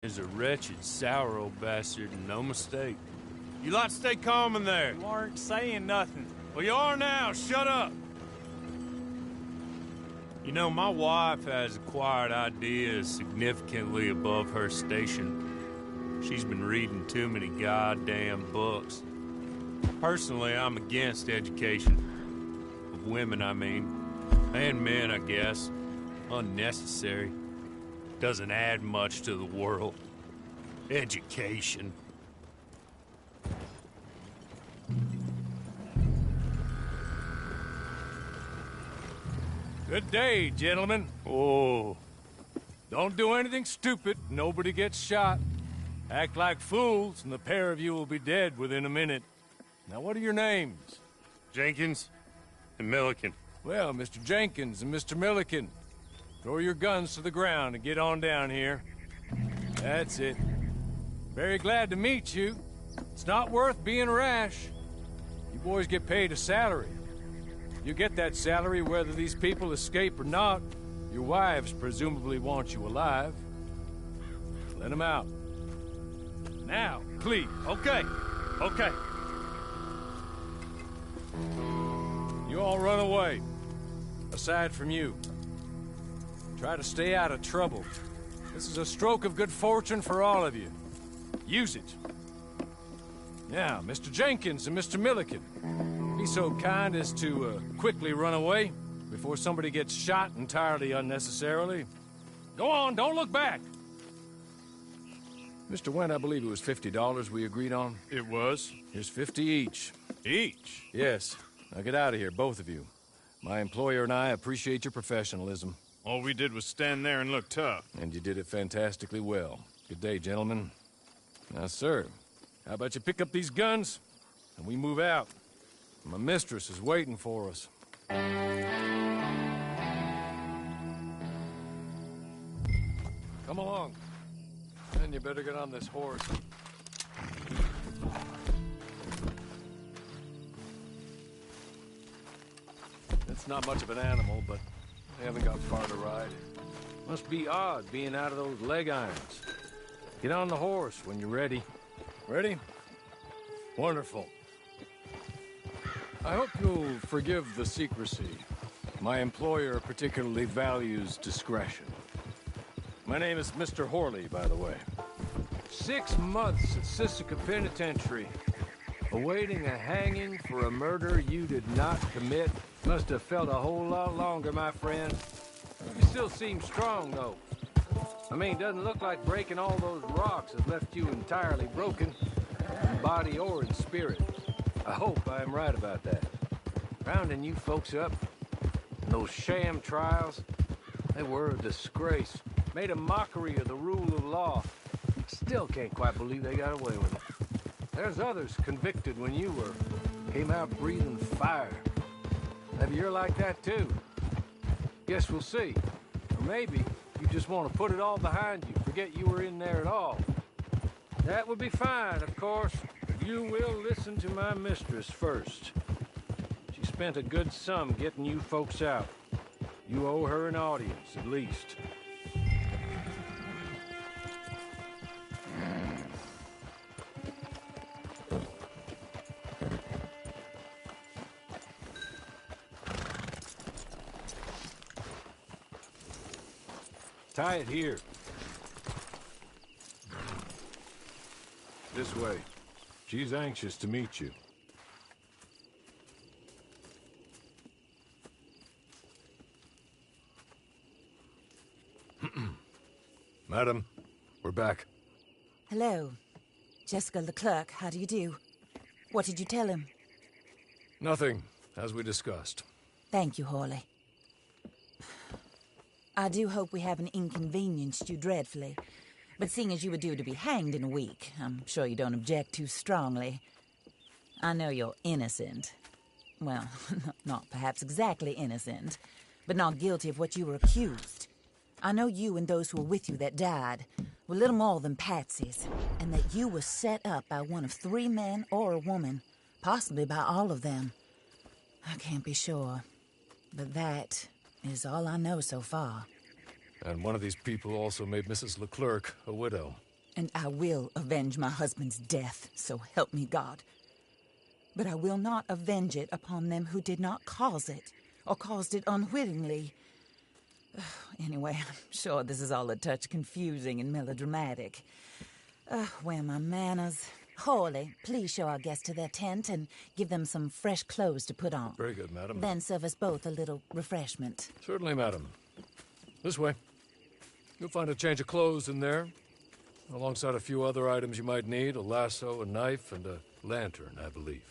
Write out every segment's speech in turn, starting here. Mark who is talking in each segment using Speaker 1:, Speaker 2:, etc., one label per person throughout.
Speaker 1: is a wretched, sour old bastard, and no mistake. You lot stay calm in there.
Speaker 2: You aren't saying nothing.
Speaker 1: Well, you are now. Shut up. You know, my wife has acquired ideas significantly above her station. She's been reading too many goddamn books. Personally, I'm against education. Of women, I mean. And men, I guess. Unnecessary. Doesn't add much to the world. Education.
Speaker 2: Good day, gentlemen.
Speaker 1: Oh.
Speaker 2: Don't do anything stupid. Nobody gets shot. Act like fools, and the pair of you will be dead within a minute. Now, what are your names?
Speaker 1: Jenkins and Milliken.
Speaker 2: Well, Mr. Jenkins and Mr. Milliken, throw your guns to the ground and get on down here. That's it. Very glad to meet you. It's not worth being rash. You boys get paid a salary. You get that salary whether these people escape or not. Your wives presumably want you alive. Let them out. Now, please.
Speaker 1: Okay. Okay.
Speaker 2: You all run away. Aside from you. Try to stay out of trouble. This is a stroke of good fortune for all of you. Use it. Now, Mr. Jenkins and Mr. Milliken, be so kind as to quickly run away before somebody gets shot entirely unnecessarily. Go on, don't look back. Mr. Wendt, I believe it was $50 we agreed on.
Speaker 1: It was.
Speaker 2: Here's 50 each.
Speaker 1: Each?
Speaker 2: Yes. Now get out of here, both of you. My employer and I appreciate your professionalism.
Speaker 1: All we did was stand there and look tough.
Speaker 2: And you did it fantastically well. Good day, gentlemen. Now, sir, how about you pick up these guns, and we move out? My mistress is waiting for us. Come along. Then you better get on this horse. It's not much of an animal, but they haven't got far to ride. Must be odd being out of those leg irons. Get on the horse when you're ready. Ready? Wonderful. I hope you'll forgive the secrecy. My employer particularly values discretion. My name is Mr. Horley, by the way. 6 months at Sisika Penitentiary, awaiting a hanging for a murder you did not commit. Must have felt a whole lot longer, my friend. You still seem strong, though. I mean, doesn't look like breaking all those rocks has left you entirely broken, in body or in spirit. I hope I am right about that. Rounding you folks up, and those sham trials, they were a disgrace. Made a mockery of the rule of law. Still can't quite believe they got away with it. There's others convicted when you were. Came out breathing fire. Maybe you're like that too. Guess we'll see. Or maybe you just want to put it all behind you, forget you were in there at all. That would be fine, of course, but you will listen to my mistress first. She spent a good sum getting you folks out. You owe her an audience, at least. Tie it here. This way. She's anxious to meet you. Madam, we're back.
Speaker 3: Hello. Jessica Leclerc, how do you do? What did you tell him?
Speaker 2: Nothing, as we discussed.
Speaker 3: Thank you, Horley. I do hope we haven't inconvenienced you dreadfully. But seeing as you were due to be hanged in a week, I'm sure you don't object too strongly. I know you're innocent. Well, not perhaps exactly innocent, but not guilty of what you were accused. I know you and those who were with you that died were little more than patsies, and that you were set up by one of 3 men or a woman, possibly by all of them. I can't be sure, but that is all I know so far.
Speaker 2: And one of these people also made Mrs. Leclerc a widow.
Speaker 3: And I will avenge my husband's death, so help me God. But I will not avenge it upon them who did not cause it, or caused it unwittingly. Anyway, I'm sure this is all a touch confusing and melodramatic. Where are my manners? Hawley, please show our guests to their tent and give them some fresh clothes to put on.
Speaker 2: Very good, madam.
Speaker 3: Then serve us both a little refreshment.
Speaker 2: Certainly, madam. This way. You'll find a change of clothes in there, alongside a few other items you might need, a lasso, a knife, and a lantern, I believe.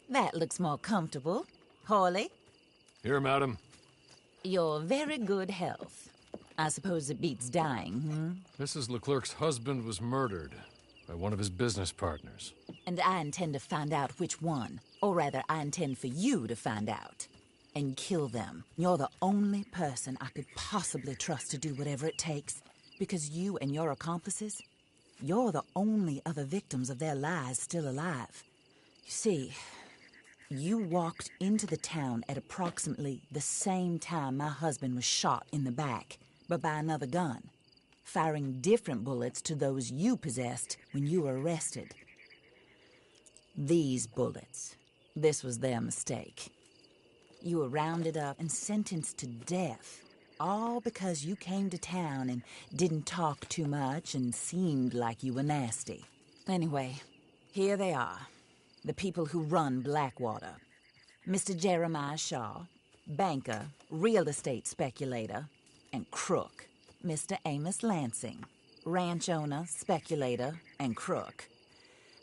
Speaker 3: That looks more comfortable. Hawley,
Speaker 2: Here, madam.
Speaker 3: your very good health. I suppose it beats dying,
Speaker 2: Mrs. Leclerc's husband was murdered by one of his business partners.
Speaker 3: And I intend to find out which one. Or rather, I intend for you to find out. And kill them. You're the only person I could possibly trust to do whatever it takes. Because you and your accomplices, you're the only other victims of their lies still alive. You see, you walked into the town at approximately the same time my husband was shot in the back, but by another gun, firing different bullets to those you possessed when you were arrested. These bullets, this was their mistake. You were rounded up and sentenced to death, all because you came to town and didn't talk too much and seemed like you were nasty. Anyway, here they are. The people who run Blackwater. Mr. Jeremiah Shaw, banker, real estate speculator, and crook. Mr. Amos Lansing, ranch owner, speculator, and crook.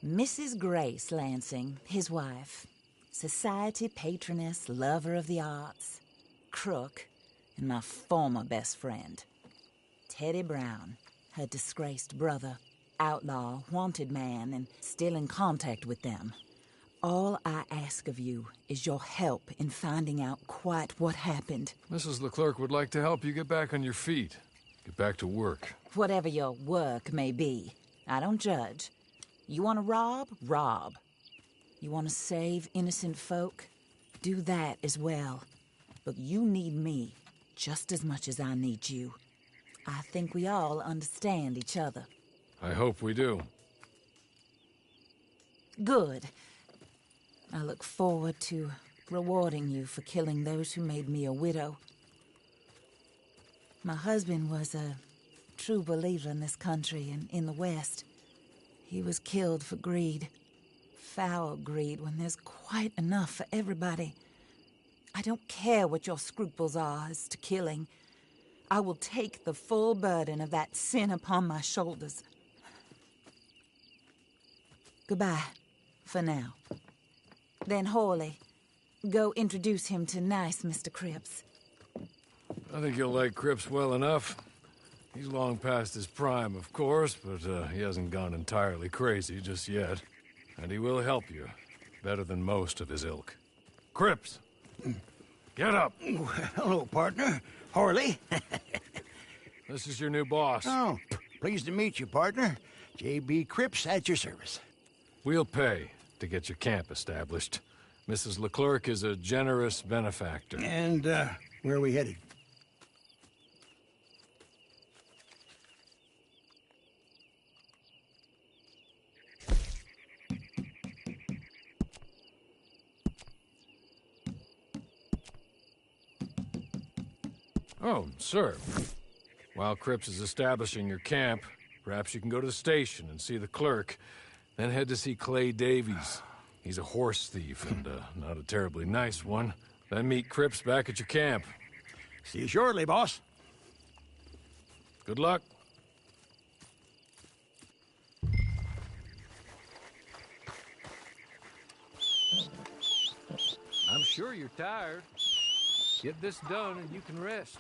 Speaker 3: Mrs. Grace Lansing, his wife, society patroness, lover of the arts, crook, and my former best friend. Teddy Brown, her disgraced brother, outlaw, wanted man, and still in contact with them. All I ask of you is your help in finding out quite what happened.
Speaker 2: Mrs. Leclerc would like to help you get back on your feet. Get back to work.
Speaker 3: Whatever your work may be, I don't judge. You want to rob? Rob. You want to save innocent folk? Do that as well. But you need me just as much as I need you. I think we all understand each other.
Speaker 2: I hope we do.
Speaker 3: Good. I look forward to rewarding you for killing those who made me a widow. My husband was a true believer in this country and in the West. He was killed for greed. Foul greed when there's quite enough for everybody. I don't care what your scruples are as to killing. I will take the full burden of that sin upon my shoulders. Goodbye, for now. Then Hawley, go introduce him to nice Mr. Cripps.
Speaker 2: I think you'll like Cripps well enough. He's long past his prime, of course, but he hasn't gone entirely crazy just yet. And he will help you, better than most of his ilk. Cripps! Get up!
Speaker 4: Hello, partner. Harley.
Speaker 2: This is your new boss.
Speaker 4: Oh, Pleased to meet you, partner. J.B. Cripps at your service.
Speaker 2: We'll pay to get your camp established. Mrs. Leclerc is a generous benefactor.
Speaker 4: And, where are we headed?
Speaker 2: Oh, sir. While Cripps is establishing your camp, perhaps you can go to the station and see the clerk, then head to see Clay Davies. He's a horse thief, and not a terribly nice one. Then meet Cripps back at your camp.
Speaker 4: See you shortly, boss.
Speaker 2: Good luck. I'm sure you're tired. Get this done and you can rest.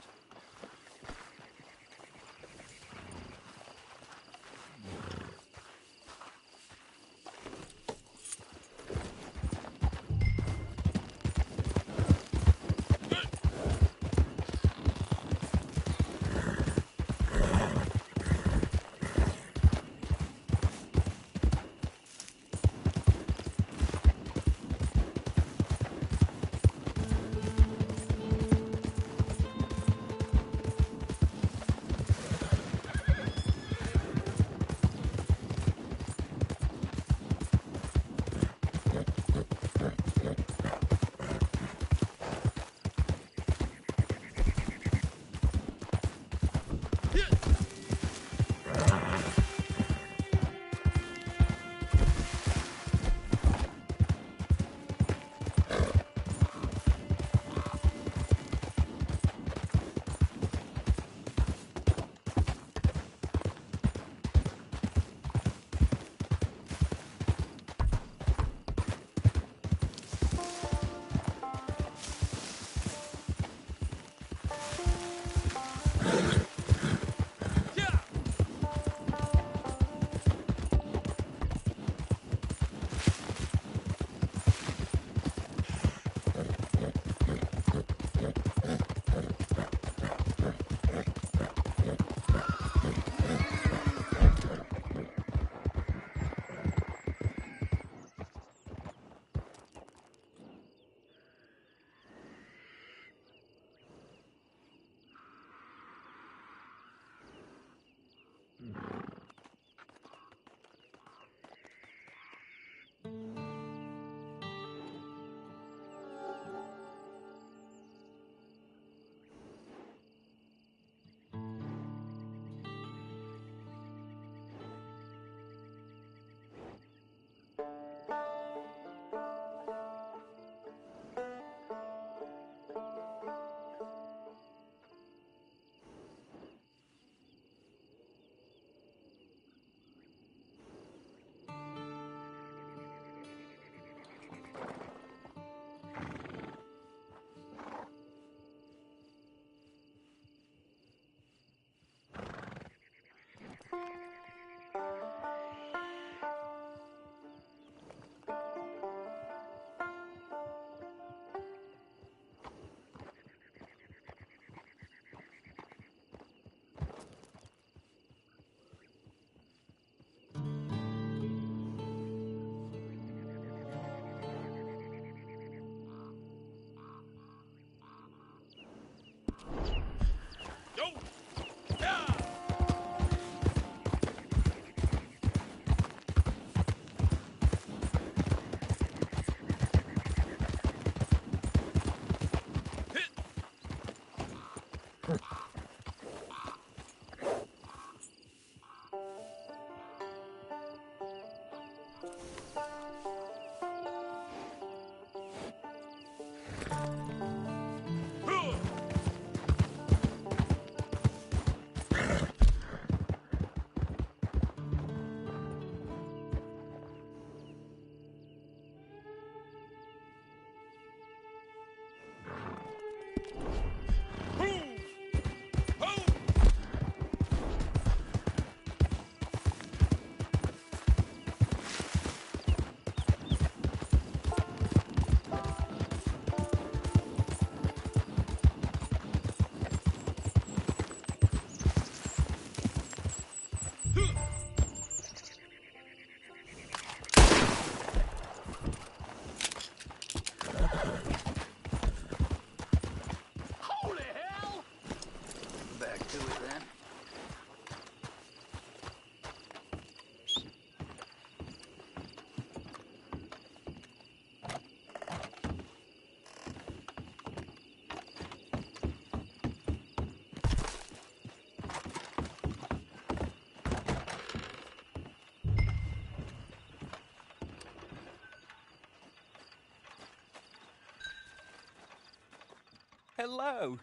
Speaker 5: hello.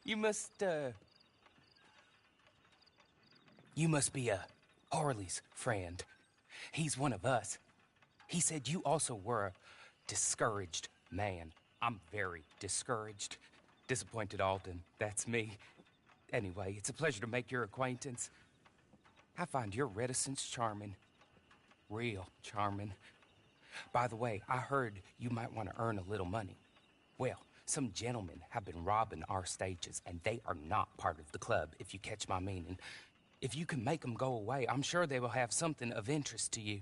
Speaker 5: You must be Harley's friend. He's one of us. He said you also were a discouraged man. I'm very discouraged. Disappointed Alden, that's me. Anyway, it's a pleasure to make your acquaintance. I find your reticence charming. Real charming. By the way, I heard you might want to earn a little money. Well, some gentlemen have been robbing our stages, and they are not part of the club, if you catch my meaning. If you can make them go away, I'm sure they will have something of interest to you.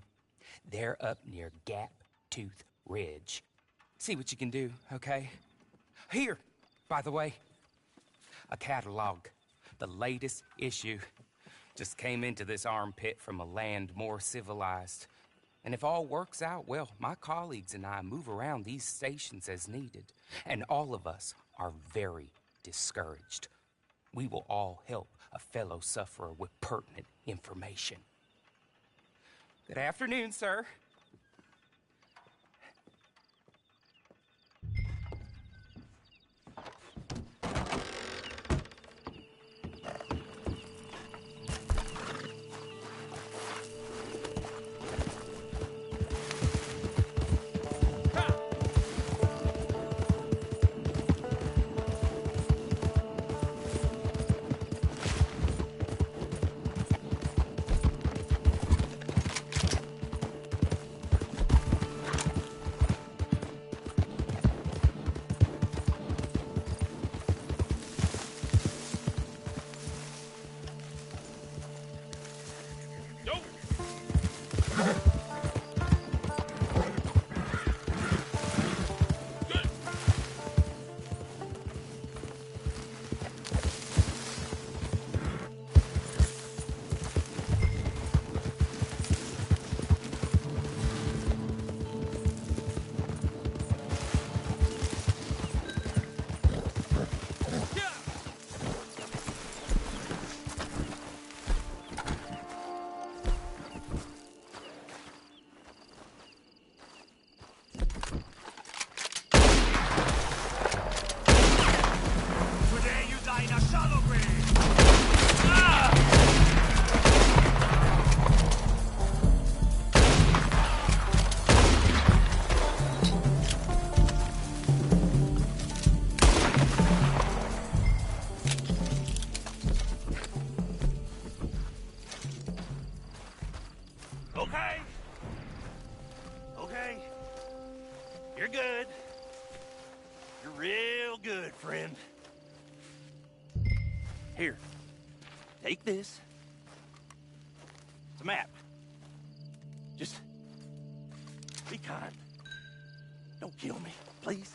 Speaker 5: They're up near Gap Tooth Ridge. See what you can do, okay? Here, by the way, a catalog. The latest issue. Just came into this armpit from a land more civilized. And if all works out, well, my colleagues and I move around these stations as needed. And all of us are very discouraged. We will all help a fellow sufferer with pertinent information. Good afternoon, sir.
Speaker 4: Okay. You're good. You're real good, friend. Here. Take this. It's a map. Just be kind. Don't kill me, please.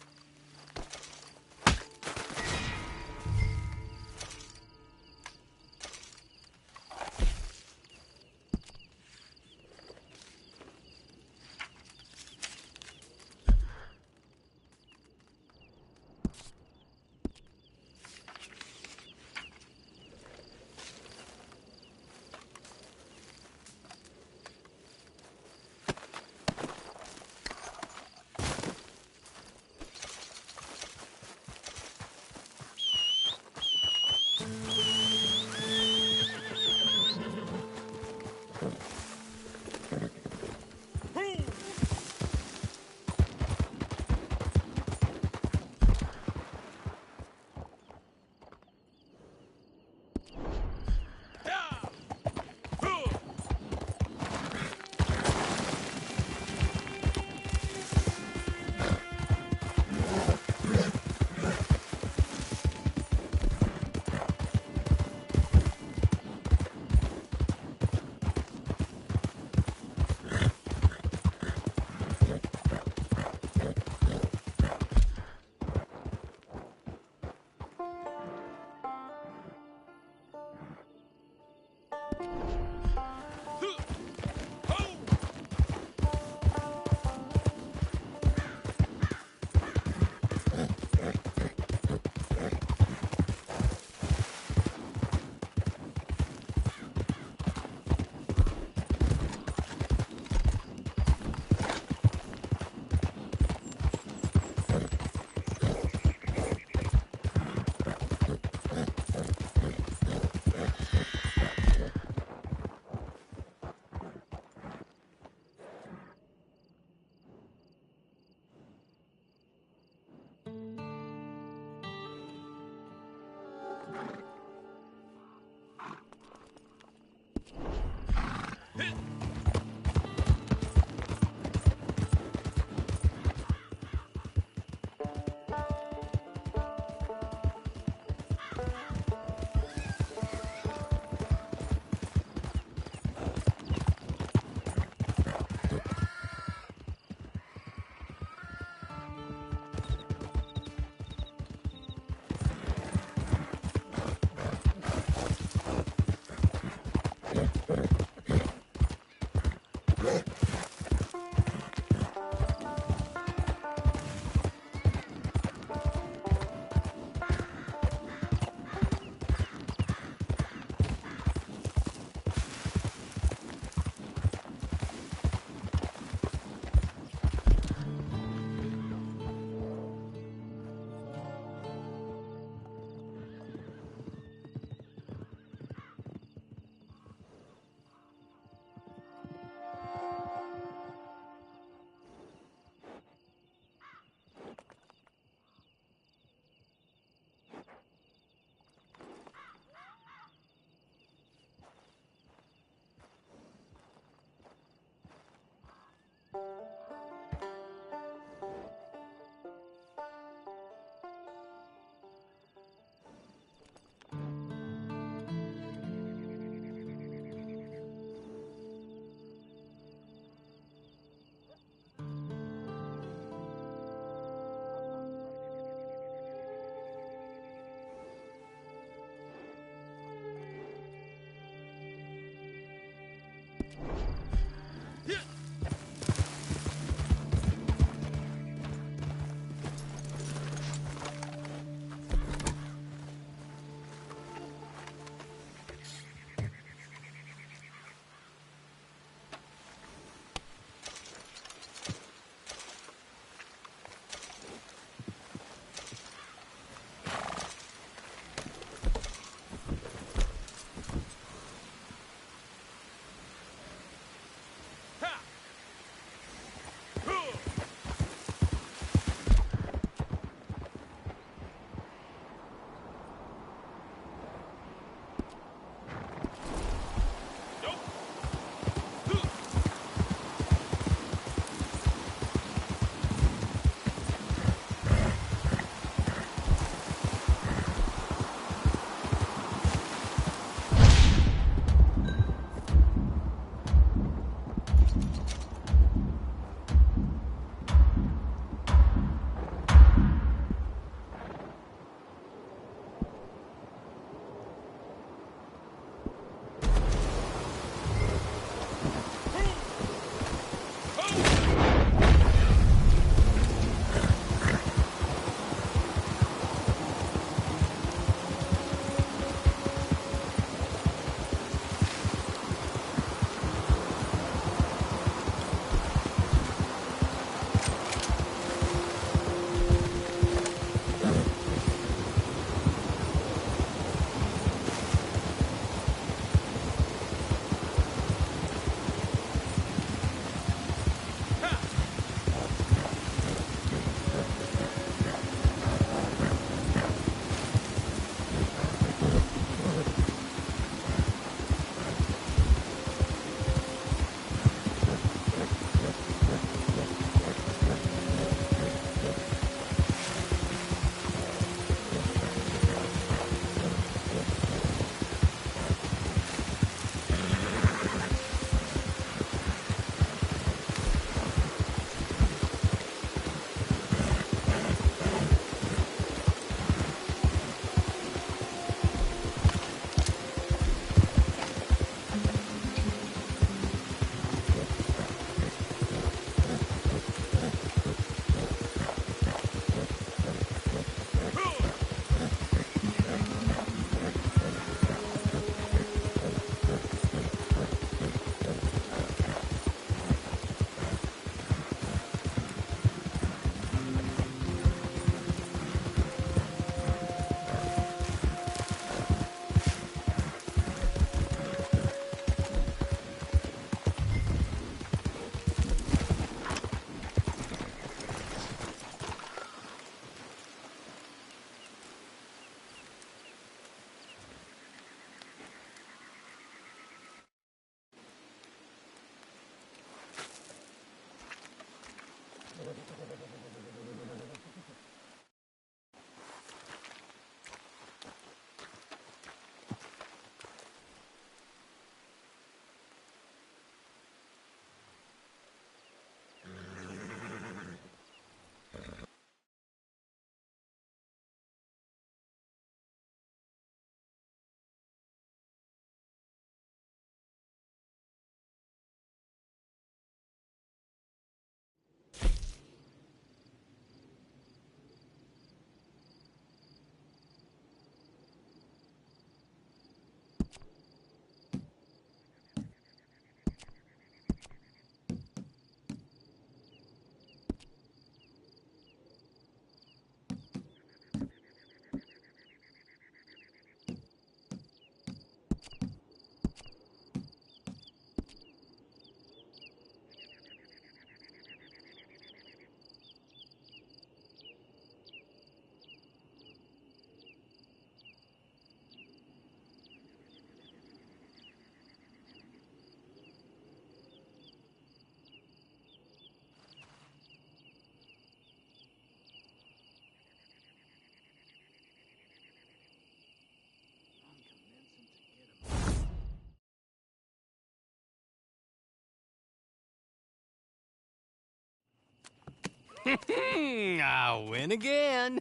Speaker 6: I win again.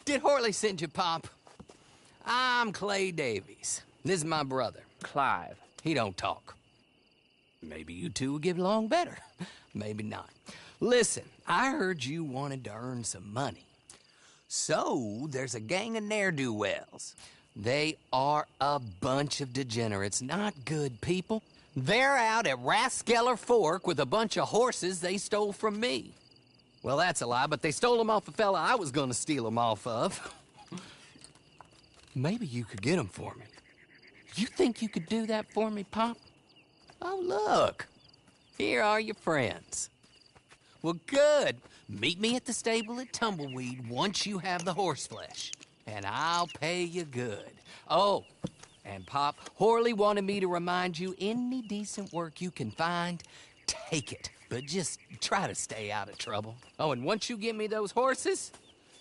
Speaker 6: Did Horley send you, Pop? I'm Clay Davies. This is my brother, Clive. He don't talk. maybe you two will get along better. Maybe not. Listen, I heard you wanted to earn some money. So, there's a gang of ne'er-do-wells. They are a bunch of degenerates, not good people. They're out at Raskeller Fork with a bunch of horses they stole from me. Well, that's a lie, but they stole them off a fella I was gonna steal them off of. Maybe you could get them for me. You think you could do that for me, Pop? Oh, look. Here are your friends. Well, good. Meet me at the stable at Tumbleweed once you have the horse flesh, and I'll pay you good. Oh, and Pop, Horley wanted me to remind you, any decent work you can find, take it. But just try to stay out of trouble. Oh, and once you give me those horses,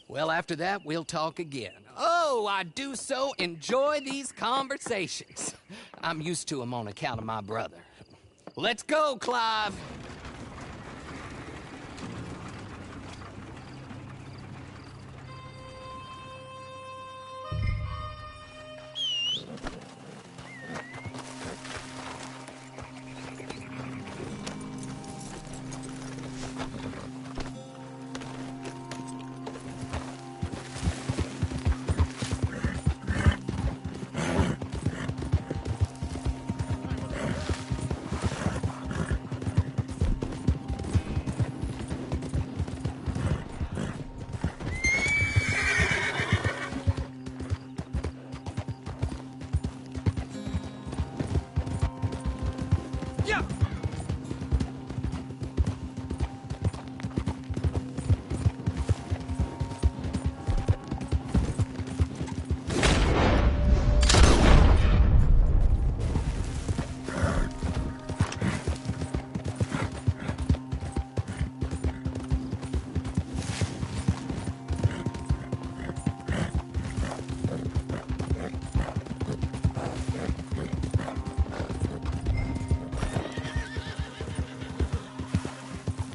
Speaker 6: well, after that, we'll talk again. Oh, I do so enjoy these conversations. I'm used to them on account of my brother. Let's go, Clive.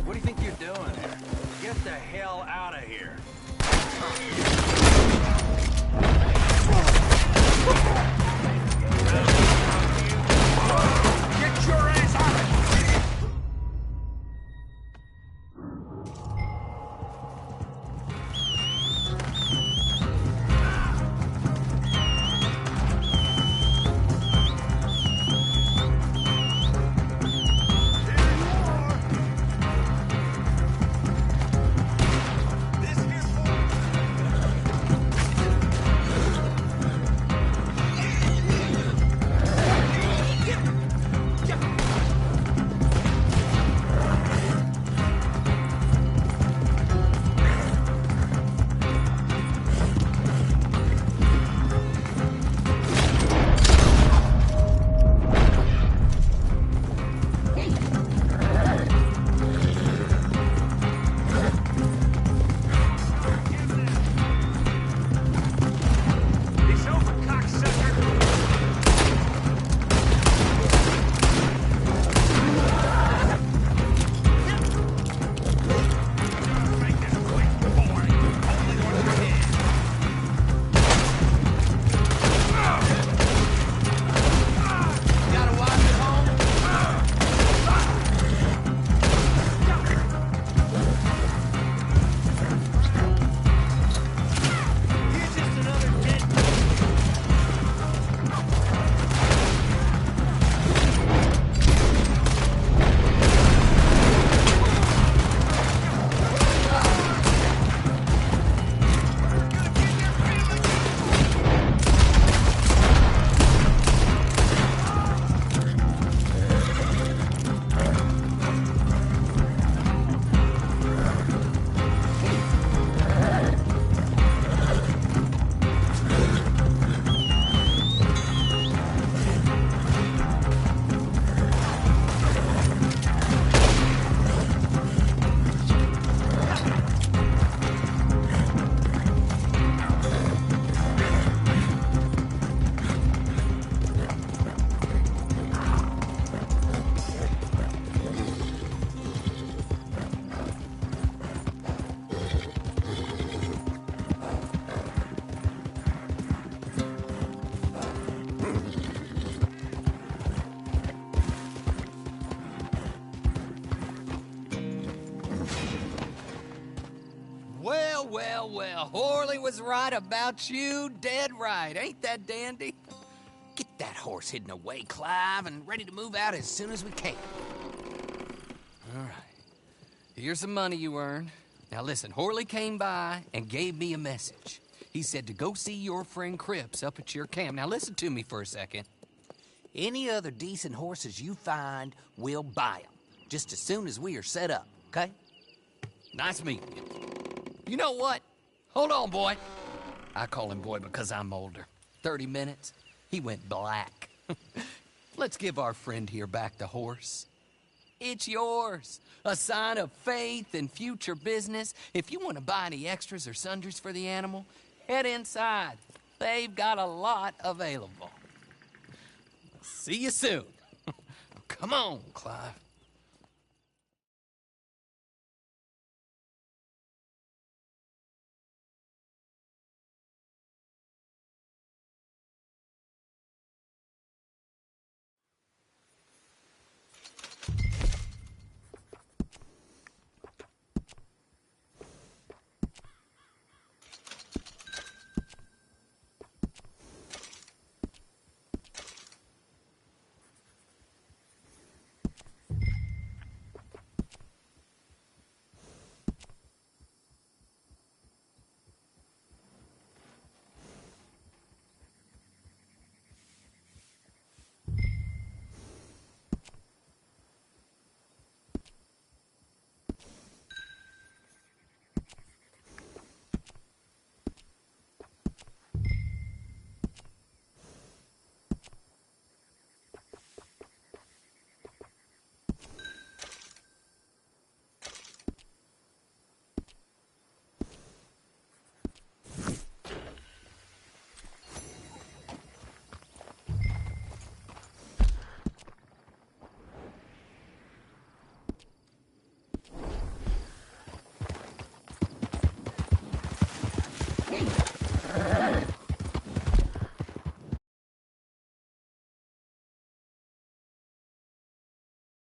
Speaker 4: What do you think you're doing here? Get the hell out of here. Get your ass out of here! This here's
Speaker 6: well, well. Horley was right about you, dead right. Ain't that dandy? Get that horse hidden away, Clive, and ready to move out as soon as we can. All right. Here's the money you earned. Now listen, Horley came by and gave me a message. He said to go see your friend Cripps up at your camp. Now listen to me for a second. Any other decent horses you find, we'll buy them. Just as soon as we are set up, okay? Nice meeting you. You know what? Hold on, boy. I call him boy because I'm older. 30 minutes, he went black. Let's give our friend here back the horse. It's yours. A sign of faith and future business. If you want to buy any extras or sundries for the animal, head inside. They've got a lot available. See you soon. Come on, Clive.